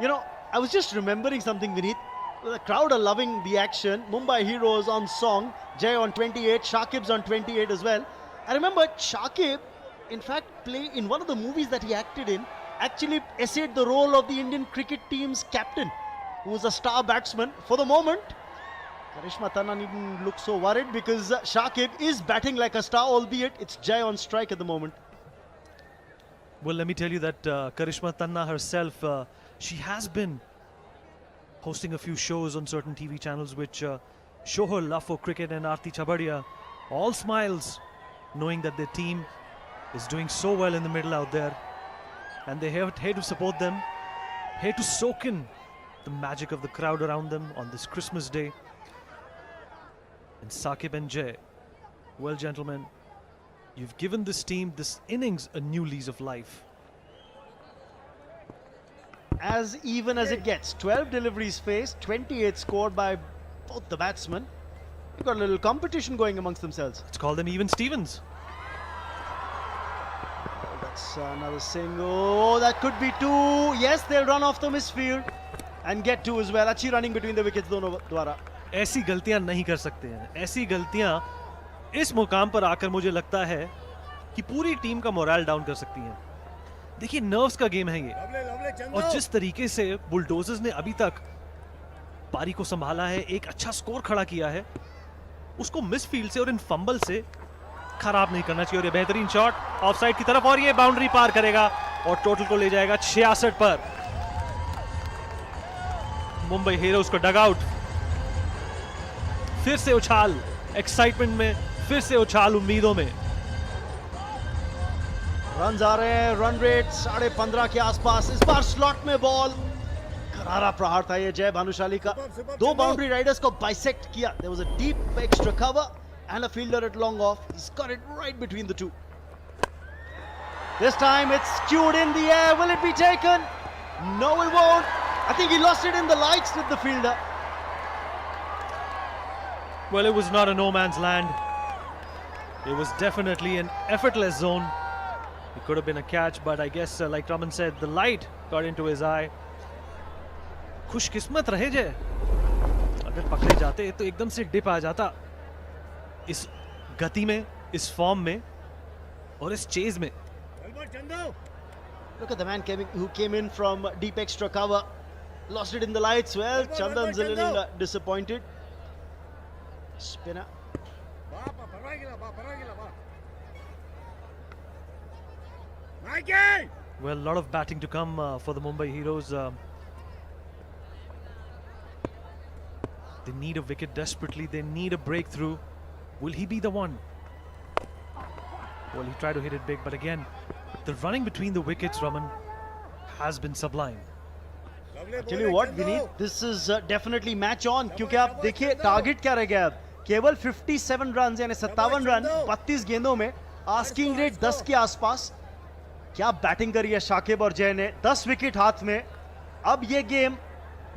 You know, I was just remembering something, Vineet. The crowd are loving the action. Mumbai Heroes on song, Jay on 28, Shakib's on 28 as well. I remember Shakib, in fact, play in one of the movies that he acted in, actually essayed the role of the Indian cricket team's captain, who was a star batsman. For the moment, Karishma Tanna needn't look so worried because Shakib is batting like a star, albeit it's Jay on strike at the moment. Well, let me tell you that Karishma Tanna herself, she has been hosting a few shows on certain TV channels which show her love for cricket, and Aarti Chabadia all smiles knowing that their team is doing so well in the middle out there, and they're here to support them, here to soak in the magic of the crowd around them on this Christmas day. And Shakib and Jay, well, gentlemen, you've given this team, this innings, a new lease of life. As even as it gets, 12 deliveries faced, 28 scored by both the batsmen. We've got a little competition going amongst themselves. Let's call them even Stevens. That's another single. Oh, that could be two. Yes, they'll run off the misfield and get two as well. Achhi running between the wickets दोनों द्वारा. ऐसी गलतियां नहीं कर सकते हैं. ऐसी गलतियां इस मुकाम पर आकर मुझे लगता है कि पूरी टीम का मोरल डाउन कर सकती हैं. देखिए, नर्व्स का गेम है ये, और जिस तरीके से बुलडोजर्स ने अभी तक पारी को संभाला है, एक अच्छा स्कोर खड़ा किया है, उसको मिस फील्ड से और इन फंबल से खराब नहीं करना चाहिए. और ये बेहतरीन शॉट ऑफसाइड की तरफ, और ये बाउंड्री पार करेगा और टोटल को ले जाएगा 66 पर. मुंबई हीरोज को डगआउट, फिर से उछाल, एक्साइटमेंट में फिर से उछाल, उम्मीदों में. रन आ रहे हैं, रन रेट 15.5 के आसपास. इस बार स्लॉट में बॉल, करारा प्रहार था ये जय भानुशाली का. दो बाउंड्री राइडर्स को बाइसेक्ट किया. There was a deep extra cover and a fielder at long off. He's got it right between the two. This time it's skewed in the air. Will it be taken? No, it won't. I think he lost it in the lights with the fielder. Well, it was not a no man's land. It was definitely an effortless zone. It could have been a catch, but I guess, like Raman said, the light got into his eye. खुशकिस्मत रहे जय, अगर पकड़े जाते तो एकदम से dip आ जाता इस गति में, इस फॉर्म में और इस चेज में. Look at the man who came in from deep extra cover. Lost it in the lights. Well, Chandan's a little disappointed. Spinner. Well, a lot of batting to come for the Mumbai Heroes. They need a wicket desperately. They need a breakthrough. Will he be the one? Well, he tried to hit it big, but again, the running between the wickets, Raman, has been sublime. I'll tell you what, Vineet, this is definitely match on. क्योंकि आप देखिए target क्या रह गया अब. केवल 57 run यानी 57 run 32 गेंदों में, आस्किंग रेट 10 के आसपास. क्या बैटिंग करी है शाकिब और जय ने. 10 विकेट हाथ में. अब ये गेम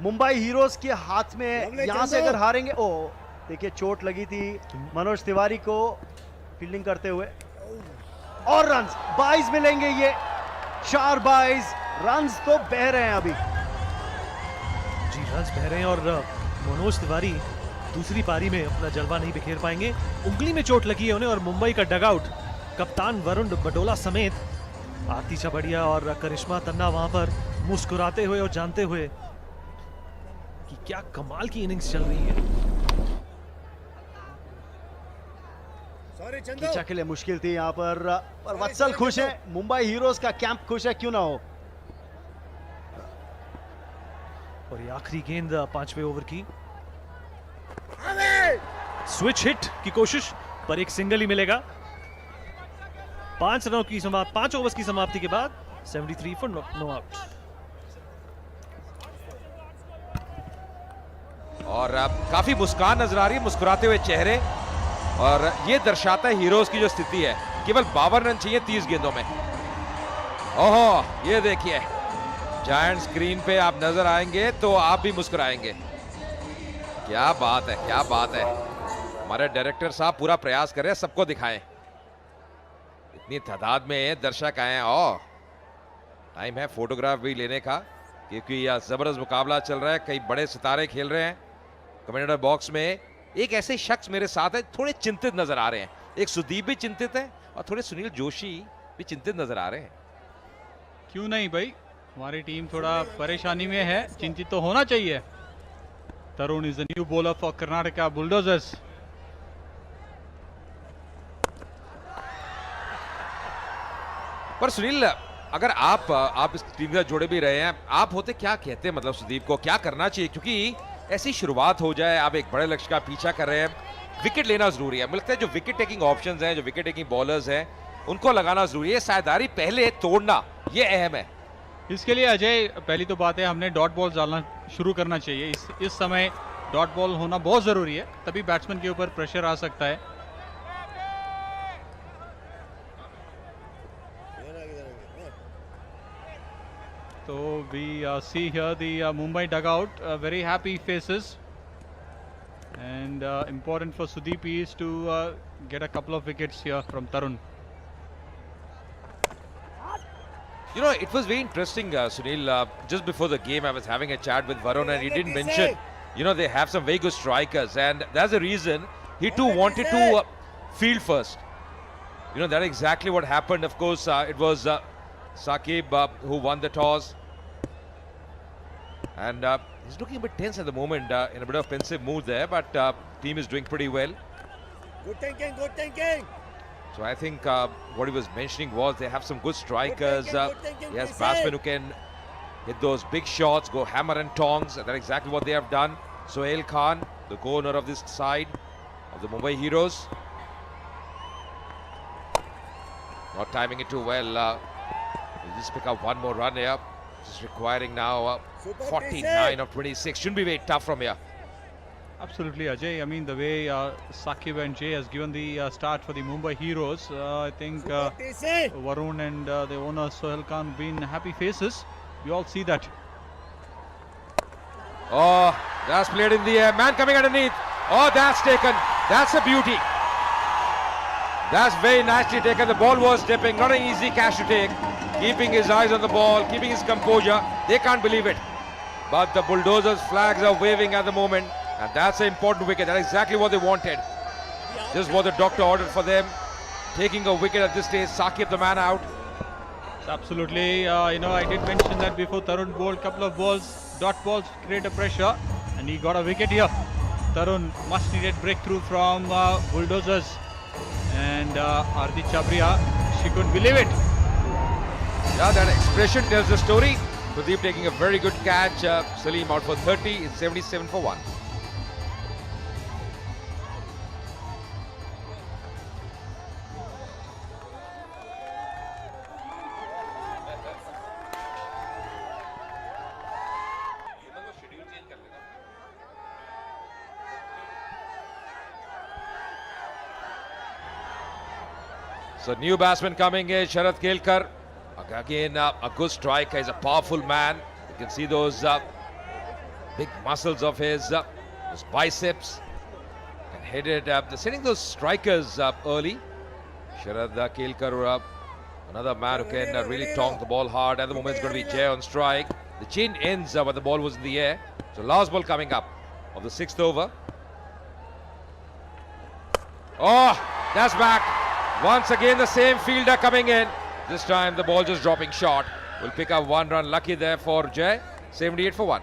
मुंबई हीरोज के हाथ में. यहां से अगर हारेंगे, ओ देखिए चोट लगी थी मनोज तिवारी को फील्डिंग करते हुए. और रन्स 22 मिलेंगे. ये 4 22 रन्स तो बह रहे हैं अभी. जी, रन्स बह रहे हैं, और मनोज तिवारी दूसरी पारी में अपना जलवा नहीं बिखेर पाएंगे. उंगली में चोट लगी है उन्हें, और मुंबई का डगआउट कप्तान वरुण बडोला समेत आरती चबड़िया और करिश्मा तन्ना वहां पर मुस्कुराते हुए और जानते हुए कि क्या कमाल की इनिंग्स चल रही है. खींचा के लिए मुश्किल थी यहाँ पर वत्सल खुश है. मुंबई हीरोज का कैंप खुश है, क्यों ना हो. और ये आखिरी गेंद 5वें ओवर की. स्विच हिट की कोशिश, पर एक सिंगल ही मिलेगा. 5 रनों की समाप्ति, 5 ओवर्स की समाप्ति के बाद 73 फॉर नो आउट. और अब काफी मुस्कान नजर आ रही है, मुस्कुराते हुए चेहरे, और ये दर्शाता है हीरोज की जो स्थिति है. केवल 52 रन चाहिए 30 गेंदों में. ओहो, ये देखिए, जायंट स्क्रीन पे आप नजर आएंगे तो आप भी मुस्कुराएंगे. क्या बात है, क्या बात है. हमारे डायरेक्टर साहब पूरा प्रयास कर रहे हैं सबको दिखाएं. इतनी तादाद में दर्शक आए हैं. टाइम है फोटोग्राफ भी लेने का. क्योंकि यह जबरदस्त मुकाबला चल रहा है, कई बड़े सितारे खेल रहे हैं। कमेंटेटर बॉक्स में एक ऐसे शख्स मेरे साथ है, थोड़े चिंतित नजर आ रहे हैं। एक सुदीप भी चिंतित है और थोड़े सुनील जोशी भी चिंतित नजर आ रहे हैं। क्यों नहीं भाई, हमारी टीम थोड़ा परेशानी में है, चिंतित तो होना चाहिए। Tarun is the new bowler for Karnataka Bulldozers. पर सुनील, अगर आप इस टीम के साथ जुड़े भी रहे हैं, आप होते क्या कहते हैं, मतलब सुदीप को क्या करना चाहिए? क्योंकि ऐसी शुरुआत हो जाए, आप एक बड़े लक्ष्य का पीछा कर रहे हैं, विकेट लेना जरूरी है। मुझे लगता है जो विकेट टेकिंग ऑप्शंस हैं, जो विकेट टेकिंग बॉलर्स हैं, उनको लगाना जरूरी है। साझेदारी पहले तोड़ना ये अहम है। इसके लिए अजय, पहली तो बात है हमने डॉट बॉल डालना शुरू करना चाहिए। इस समय डॉट बॉल होना बहुत जरूरी है, तभी बैट्समैन के ऊपर प्रेशर आ सकता है। So we see here the Mumbai dugout, very happy faces, and important for Sudeep is to get a couple of wickets here from Tarun. You know, it was very interesting, Sunil. Just before the game, I was having a chat with Varun, and he did mention, you know, they have some very good strikers, and that's the reason he too wanted to field first. You know, that's exactly what happened. Of course, it was Saqib who won the toss. And he's looking a bit tense at the moment, in a bit of pensive mood there, but team is doing pretty well. Good thinking, good thinking. So I think what he was mentioning was they have some good strikers. Good thinking, Yes, please batsmen say. who can hit those big shots, go hammer and tongs, and that's exactly what they have done. Sohail Khan, the co-owner of this side of the Mumbai Heroes. Not timing it too well. He'll just pick up one more run here. Just requiring now Super 49 of 26. Shouldn't be very tough from here. Absolutely, Ajay. I mean, the way Saqib and Jay has given the start for the Mumbai Heroes, I think TC. Varun and the owner Sohail Khan been happy faces. You all see that. Oh, that's played in the air. Man coming underneath. Oh, that's taken. That's a beauty. That's very nicely taken. The ball was dipping. Not an easy catch to take. Keeping his eyes on the ball, keeping his composure. They can't believe it. But the Bulldozers' flags are waving at the moment. And that's an important wicket. That's exactly what they wanted. Just what the doctor ordered for them. Taking a wicket at this stage. Saqib the man out. Absolutely. You know, I did mention that before. Tarun bowled couple of balls, dot balls, create a pressure, and he got a wicket here. Tarun, much needed breakthrough from Bulldozers. And Ardi Chabriya, she couldn't believe it. Yeah, that expression tells the story. Pradeep taking a very good catch. Salim out for 30. It's 77 for 1. So new batsman coming in, Sharad Kelkar. Again, a good striker. He's a powerful man. You can see those big muscles of his, those biceps. And headed up. They're sending those strikers up early. Sharad Kelkar, another man who can really tong the ball hard. At the moment, it's going to be Jay on strike. The chain ends when the ball was in the air. So last ball coming up of the 6th over. Oh, that's back. Once again, the same fielder coming in. This time, the ball just dropping short. Will pick up one run. Lucky there for Jay. 78 for 1.